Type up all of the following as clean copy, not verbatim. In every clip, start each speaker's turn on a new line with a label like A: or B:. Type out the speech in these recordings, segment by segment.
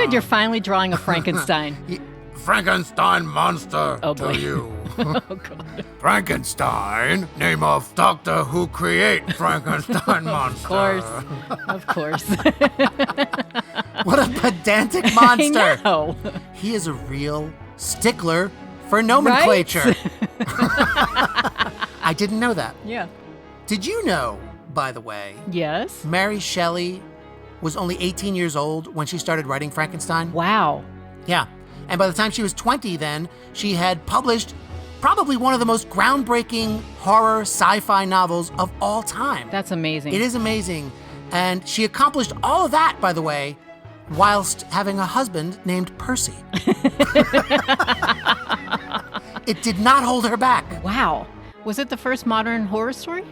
A: good. You're finally drawing a Frankenstein.
B: Frankenstein Monster
A: Oh, boy.
B: to you.
A: Oh, God.
B: Frankenstein, name of doctor who create Frankenstein Monster.
A: Of course.
C: What a pedantic monster.
A: I know.
C: He is a real stickler for nomenclature. I didn't know that.
A: Yeah.
C: Did you know, by the way,
A: Yes.
C: Mary Shelley was only 18 years old when she started writing Frankenstein?
A: Wow.
C: Yeah. And by the time she was 20 then, she had published probably one of the most groundbreaking horror sci-fi novels of all time.
A: That's amazing.
C: It is amazing. And she accomplished all of that, by the way, whilst having a husband named Percy. It did not hold her back.
A: Wow. Was it the first modern horror story?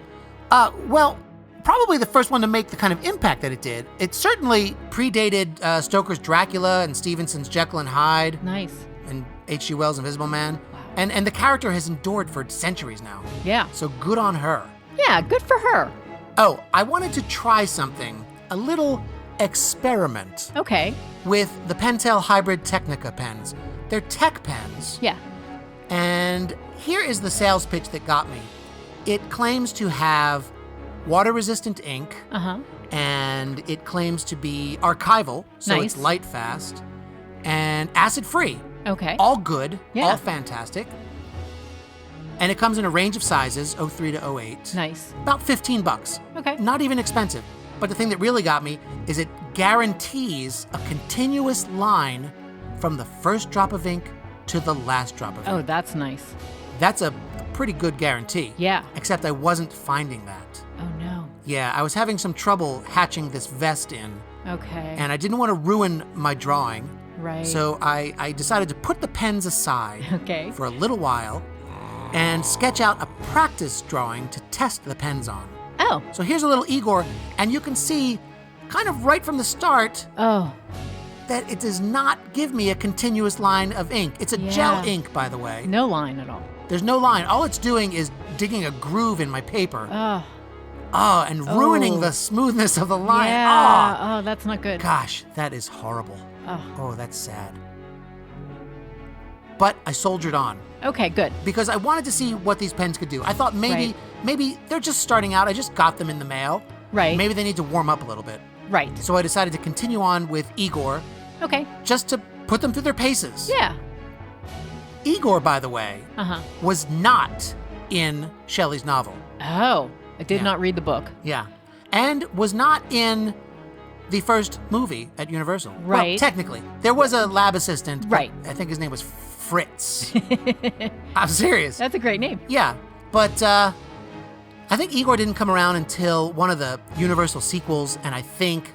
C: Well, probably the first one to make the kind of impact that it did. It certainly predated Stoker's Dracula and Stevenson's Jekyll and Hyde
A: Nice.
C: and H.G. Wells' Invisible Man.
A: Wow.
C: And the character has endured for centuries now.
A: Yeah.
C: So good on her.
A: Yeah, good for her.
C: Oh, I wanted to try something, a little experiment
A: Okay.
C: with the Pentel Hybrid Technica Pens. They're tech pens.
A: Yeah.
C: And here is the sales pitch that got me. It claims to have water-resistant ink,
A: Uh-huh.
C: and it claims to be archival, so
A: Nice.
C: it's light-fast, and acid-free.
A: Okay.
C: All good,
A: Yeah.
C: all fantastic. And it comes in a range of sizes, 03 to 08.
A: Nice.
C: About $15.
A: Okay.
C: Not even expensive. But the thing that really got me is it guarantees a continuous line from the first drop of ink to the last drop of ink.
A: Oh, that's nice.
C: That's a pretty good guarantee.
A: Yeah.
C: Except I wasn't finding that.
A: Oh, no.
C: Yeah, I was having some trouble hatching this vest in,
A: Okay.
C: and I didn't want to ruin my drawing.
A: Right.
C: So I decided to put the pens aside
A: Okay.
C: for a little while and sketch out a practice drawing to test the pens on.
A: Oh.
C: So here's a little Igor, and you can see kind of right from the start
A: Oh.
C: that it does not give me a continuous line of ink. It's a gel
A: Yeah.
C: ink, by the way.
A: No line at all.
C: There's no line. All it's doing is digging a groove in my paper.
A: Oh.
C: Oh, and ruining
A: Oh.
C: the smoothness of the line.
A: Yeah. Oh, that's not
C: Oh,
A: good.
C: gosh, that is horrible.
A: Oh.
C: Oh, that's sad. But I soldiered on
A: Okay, good.
C: because I wanted to see what these pens could do. I thought maybe they're just starting out. I just got them in the mail.
A: Right.
C: Maybe they need to warm up a little bit.
A: Right.
C: So I decided to continue on with Igor
A: Okay.
C: just to put them through their paces.
A: Yeah.
C: Igor, by the way,
A: Uh-huh.
C: was not in Shelley's novel.
A: Oh, I did
C: Yeah.
A: not read the book.
C: Yeah. And was not in the first movie at Universal. Well,
A: Right.
C: technically. There was a lab assistant. but
A: Right.
C: I think his name was Fritz. I'm serious.
A: That's a great name.
C: Yeah. But I think Igor didn't come around until one of the Universal sequels, and I think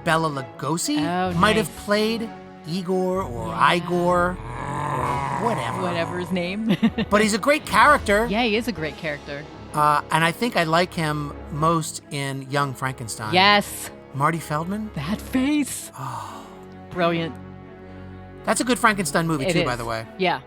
C: Bela Lugosi
A: Oh,
C: might
A: nice.
C: have played Igor or Igor or whatever.
A: Whatever his name.
C: But he's a great character.
A: Yeah, he is a great character.
C: And I think I like him most in Young Frankenstein.
A: Yes.
C: Marty Feldman.
A: That face.
C: Oh,
A: Brilliant.
C: that's a good Frankenstein movie
A: It
C: too,
A: is.
C: by the way.
A: Yeah.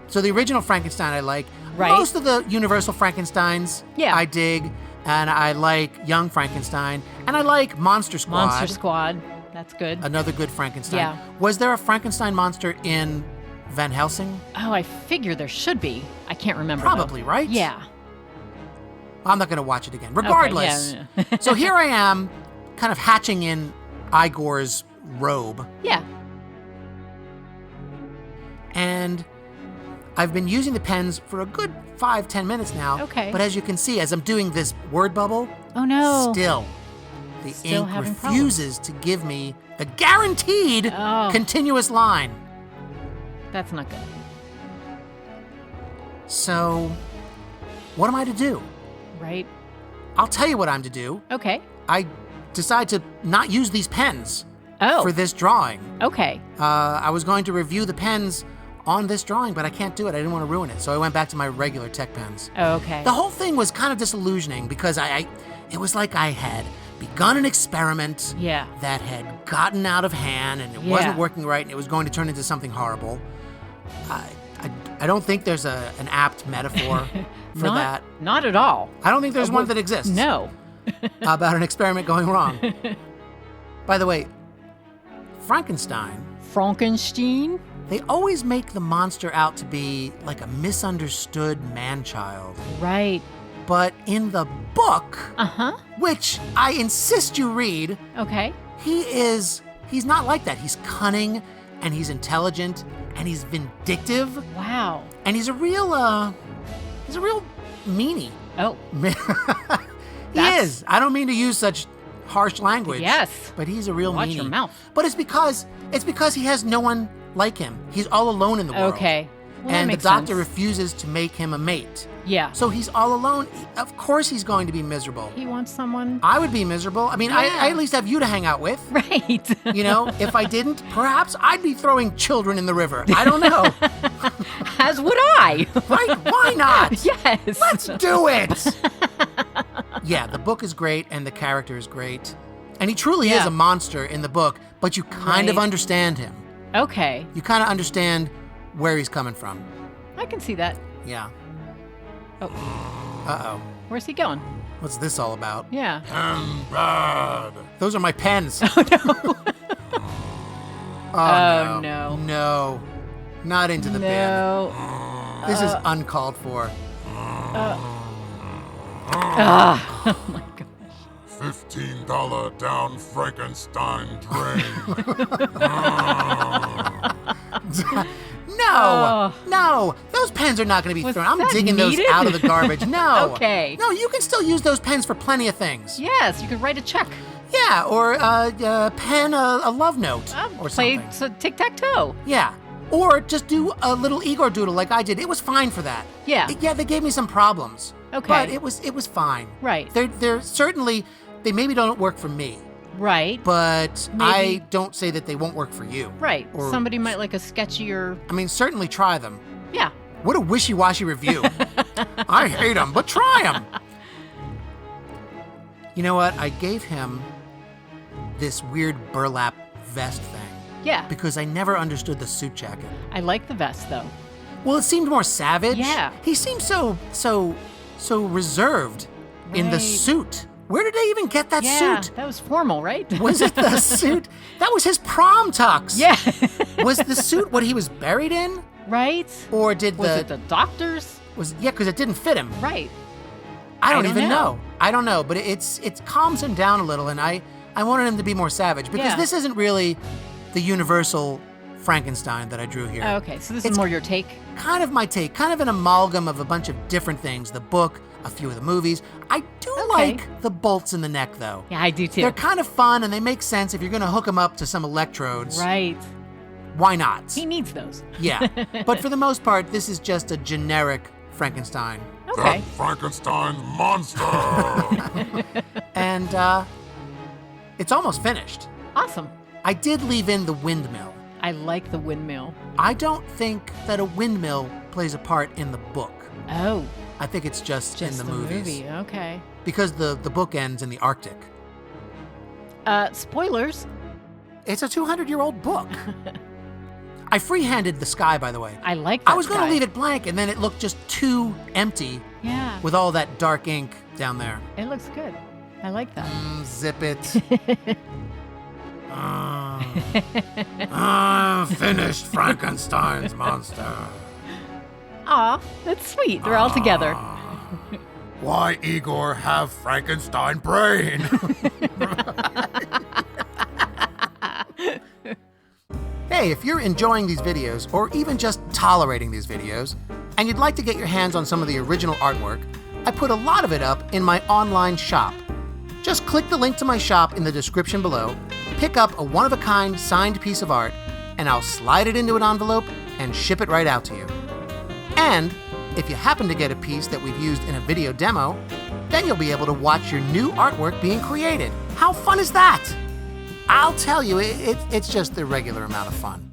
C: So the original Frankenstein I like.
A: Right.
C: Most of the Universal Frankensteins
A: Yeah.
C: I dig, and I like Young Frankenstein, and I like Monster Squad.
A: Monster Squad. That's good.
C: Another good Frankenstein.
A: Yeah.
C: Was there a Frankenstein monster in Van Helsing?
A: Oh, I figure there should be. I can't remember. though.
C: Probably, right?
A: Yeah.
C: I'm not going to watch it again.
A: Okay,
C: Regardless.
A: yeah.
C: So here I am, kind of hatching in Igor's robe,
A: Yeah.
C: and I've been using the pens for a good 5-10 minutes now.
A: Okay.
C: But as you can see, as I'm doing this word bubble,
A: Oh, no.
C: still, the
A: Still
C: ink
A: having
C: refuses to give me the guaranteed
A: Oh.
C: continuous line.
A: That's not good.
C: So, what am I to do?
A: Right?
C: I'll tell you what I'm to do.
A: Okay.
C: I decide to not use these pens
A: Oh.
C: for this drawing.
A: Okay.
C: I was going to review the pens on this drawing, but I can't do it. I didn't want to ruin it, so I went back to my regular tech pens.
A: Okay.
C: The whole thing was kind of disillusioning because it was like I had begun an experiment
A: Yeah.
C: that had gotten out of hand and it
A: Yeah.
C: wasn't working right and it was going to turn into something horrible. I don't think there's an apt metaphor for that.
A: Not at all.
C: I don't think there's one that exists
A: No.
C: about an experiment going wrong. By the way, Frankenstein,
A: Frankenstein?
C: they always make the monster out to be like a misunderstood man-child.
A: Right.
C: But in the book,
A: Uh-huh.
C: which I insist you read,
A: Okay.
C: he's not like that. He's cunning, and he's intelligent, and he's vindictive,
A: Wow.
C: and he's a real meanie.
A: Oh,
C: He is. I don't mean to use such harsh language.
A: yes.
C: But he's a real
A: Watch
C: meanie.
A: your mouth.
C: But it's because he has no one like him. He's all alone in the world.
A: Okay. Well, that
C: And the
A: makes
C: doctor
A: sense.
C: refuses to make him a mate.
A: Yeah.
C: So he's all alone. Of course he's going to be miserable.
A: He wants someone.
C: I would be miserable. I mean,
A: Yeah.
C: I at least have you to hang out with.
A: Right.
C: You know, if I didn't, perhaps I'd be throwing children in the river. I don't know.
A: As would I.
C: Right? Why not?
A: Yes.
C: Let's do it. Yeah, the book is great and the character is great. And he truly is
A: Yeah.
C: a monster in the book, but you kind of
A: Right.
C: understand him.
A: Okay.
C: You kind of understand where he's coming from.
A: I can see that.
C: Yeah.
A: Oh,
C: Uh-oh.
A: where's he going?
C: What's this all about?
A: Yeah.
B: And bad.
C: Those are my pens.
A: Oh, no.
C: Oh,
A: no.
C: No. Not into the bin.
A: No.
C: This is uncalled for.
A: Oh, my God.
B: $15 down Frankenstein drain.
C: No, no, those pens are not going to be
A: Was
C: thrown. I'm
A: that
C: digging those
A: needed?
C: out of the garbage. No.
A: Okay.
C: No, you can still use those pens for plenty of things.
A: Yes, you could write a check.
C: Yeah, or pen a love note or
A: Play
C: something.
A: tic-tac-toe.
C: Yeah, or just do a little Igor doodle like I did. It was fine for that.
A: Yeah.
C: Yeah, they gave me some problems.
A: Okay.
C: But it was fine.
A: Right.
C: They're certainly, they maybe don't work for me,
A: Right.
C: but
A: Maybe.
C: I don't say that they won't work for you.
A: Right.
C: Or-
A: Somebody might like a sketchier.
C: I mean, certainly try them.
A: Yeah.
C: What a wishy-washy review. I hate them, but try them. You know what? I gave him this weird burlap vest thing
A: Yeah.
C: because I never understood the suit jacket.
A: I like the vest though.
C: Well, it seemed more savage.
A: Yeah.
C: He seemed so reserved in the
A: Right.
C: suit. Where did they even get that
A: Yeah.
C: suit?
A: That was formal, right?
C: Was it the suit? That was his prom tux.
A: Yeah.
C: Was the suit what he was buried in?
A: Right.
C: Or did
A: Was it the doctor's?
C: because it didn't fit him.
A: Right.
C: I don't
A: don't
C: even
A: know.
C: know. I don't know, but it calms him down a little, and I wanted him to be more savage because
A: Yeah.
C: this isn't really the universal Frankenstein that I drew here.
A: Oh, okay, so this
C: It's
A: is more your take.
C: Kind of my take, kind of an amalgam of a bunch of different things. The book, a few of the movies. I do
A: Okay.
C: like the bolts in the neck, though.
A: Yeah, I do too.
C: They're kind of fun, and they make sense if you're going to hook them up to some electrodes.
A: Right.
C: Why not?
A: He needs those.
C: Yeah, but for the most part, this is just a generic Frankenstein.
A: Okay.
B: That Frankenstein Monster.
C: And it's almost finished.
A: Awesome.
C: I did leave in the windmill.
A: I like the windmill.
C: I don't think that a windmill plays a part in the book.
A: Oh,
C: I think it's just in the movies.
A: movie. Okay.
C: Because the book ends in the Arctic.
A: Spoilers.
C: It's a 200-year-old book. I freehanded the sky, by the way.
A: I like that
C: I was going
A: guy.
C: to leave it blank, and then it looked just too empty
A: Yeah.
C: with all that dark ink down there.
A: It looks good. I like that.
C: Zip it. Finished Frankenstein's monster.
A: Aw, that's sweet. They're all together.
B: Why Igor have Frankenstein brain?
C: Hey, if you're enjoying these videos, or even just tolerating these videos, and you'd like to get your hands on some of the original artwork, I put a lot of it up in my online shop. Just click the link to my shop in the description below, pick up a one-of-a-kind signed piece of art, and I'll slide it into an envelope and ship it right out to you. And if you happen to get a piece that we've used in a video demo, then you'll be able to watch your new artwork being created. How fun is that? I'll tell you, it's just the regular amount of fun.